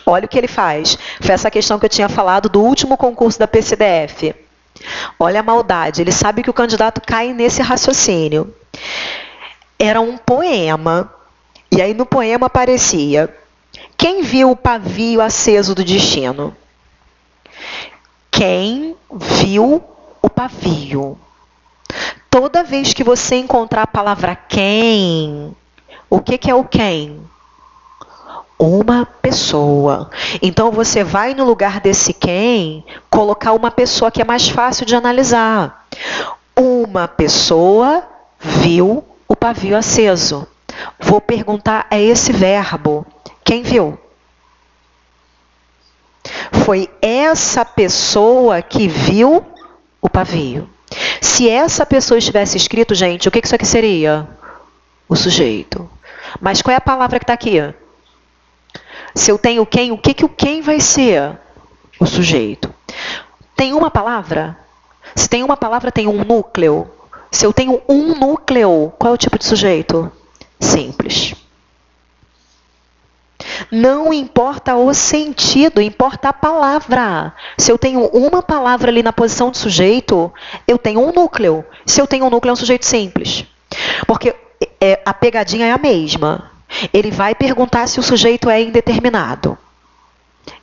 Olha o que ele faz. Foi essa questão que eu tinha falado do último concurso da PCDF. Olha a maldade. Ele sabe que o candidato cai nesse raciocínio. Era um poema. E aí no poema aparecia: quem viu o pavio aceso do destino? Quem viu o pavio? Toda vez que você encontrar a palavra quem, o que é o quem? Uma pessoa. Então você vai no lugar desse quem colocar uma pessoa que é mais fácil de analisar. Uma pessoa viu o pavio aceso. Vou perguntar a esse verbo: quem viu? Foi essa pessoa que viu o pavio. Se essa pessoa estivesse escrito, gente, o que isso aqui seria? O sujeito. Mas qual é a palavra que está aqui? Se eu tenho quem, o que o quem vai ser? O sujeito. Tem uma palavra? Se tem uma palavra, tem um núcleo. Se eu tenho um núcleo, qual é o tipo de sujeito? Simples. Não importa o sentido, importa a palavra. Se eu tenho uma palavra ali na posição de sujeito, eu tenho um núcleo. Se eu tenho um núcleo, é um sujeito simples. Porque a pegadinha é a mesma. Ele vai perguntar se o sujeito é indeterminado.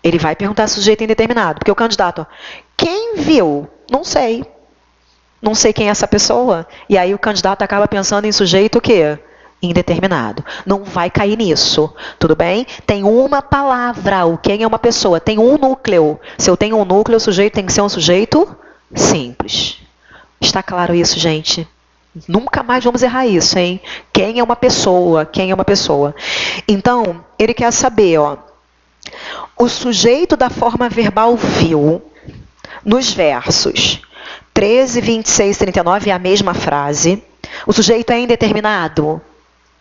Ele vai perguntar se o sujeito é indeterminado. Porque o candidato, quem viu? Não sei. Não sei quem é essa pessoa. E aí o candidato acaba pensando em sujeito o quê? Indeterminado. Não vai cair nisso. Tudo bem? Tem uma palavra. O quem é uma pessoa. Tem um núcleo. Se eu tenho um núcleo, o sujeito tem que ser um sujeito simples. Está claro isso, gente? Nunca mais vamos errar isso, hein? Quem é uma pessoa? Quem é uma pessoa? Então, ele quer saber, ó. O sujeito da forma verbal viu, nos versos 13, 26 e 39 é a mesma frase. O sujeito é indeterminado?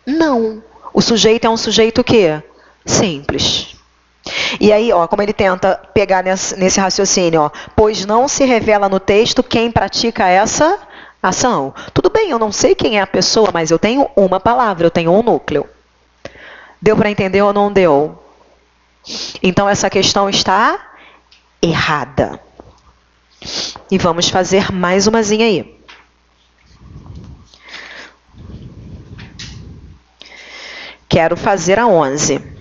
Não. O sujeito é um sujeito o quê? Simples. E aí, ó, como ele tenta pegar nesse raciocínio, ó, pois não se revela no texto quem pratica essa ação. Tudo bem, eu não sei quem é a pessoa, mas eu tenho uma palavra, eu tenho um núcleo. Deu para entender ou não deu? Então, essa questão está errada. E vamos fazer mais umazinha aí. Quero fazer a 11.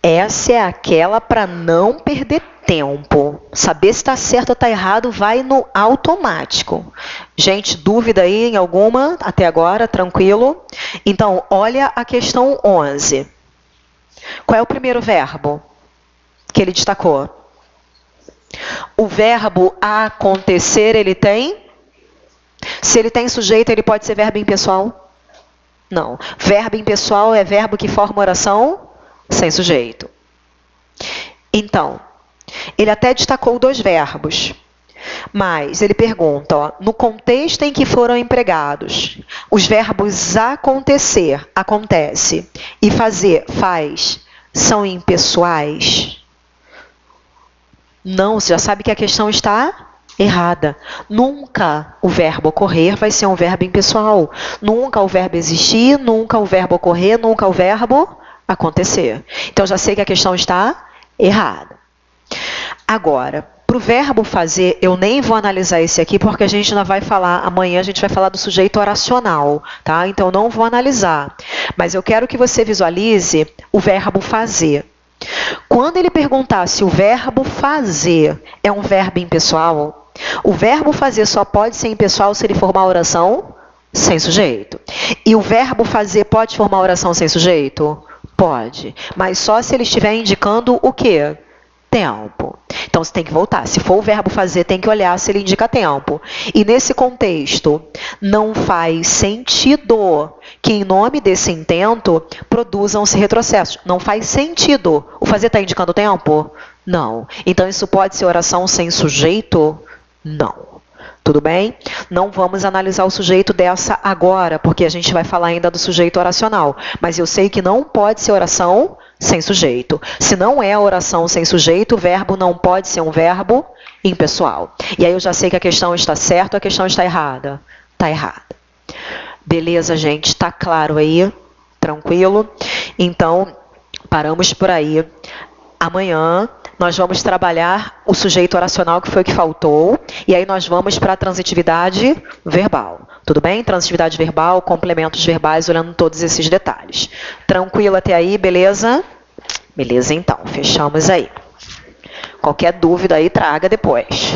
Essa é aquela para não perder tempo. Saber se está certo ou está errado vai no automático. Gente, dúvida aí em alguma até agora? Tranquilo? Então, olha a questão 11. Qual é o primeiro verbo que ele destacou? O verbo acontecer, ele tem? Se ele tem sujeito, ele pode ser verbo impessoal? Não. Verbo impessoal é verbo que forma oração sem sujeito. Então, ele até destacou dois verbos, mas ele pergunta, ó, no contexto em que foram empregados, os verbos acontecer, acontece, e fazer, faz, são impessoais? Não, você já sabe que a questão está errada. Nunca o verbo ocorrer vai ser um verbo impessoal. Nunca o verbo existir, nunca o verbo ocorrer, nunca o verbo acontecer. Então, já sei que a questão está errada. Agora, para o verbo fazer, eu nem vou analisar esse aqui, porque a gente ainda vai falar, amanhã a gente vai falar do sujeito oracional, tá? Então, não vou analisar. Mas eu quero que você visualize o verbo fazer. Quando ele perguntar se o verbo fazer é um verbo impessoal, o verbo fazer só pode ser impessoal se ele formar oração sem sujeito. E o verbo fazer pode formar oração sem sujeito? Pode, mas só se ele estiver indicando o quê? Tempo. Então, você tem que voltar. Se for o verbo fazer, tem que olhar se ele indica tempo. E nesse contexto, não faz sentido que, em nome desse intento, produzam-se retrocessos. Não faz sentido. O fazer está indicando tempo? Não. Então, isso pode ser oração sem sujeito? Não. Tudo bem? Não vamos analisar o sujeito dessa agora, porque a gente vai falar ainda do sujeito oracional. Mas eu sei que não pode ser oração sem sujeito. Se não é oração sem sujeito, o verbo não pode ser um verbo impessoal. E aí eu já sei que a questão está certa ou a questão está errada? Está errada. Beleza, gente? Está claro aí? Tranquilo? Então, paramos por aí. Amanhã nós vamos trabalhar o sujeito oracional, que foi o que faltou, e aí nós vamos para a transitividade verbal. Tudo bem? Transitividade verbal, complementos verbais, olhando todos esses detalhes. Tranquilo até aí, beleza? Beleza, então. Fechamos aí. Qualquer dúvida aí, traga depois.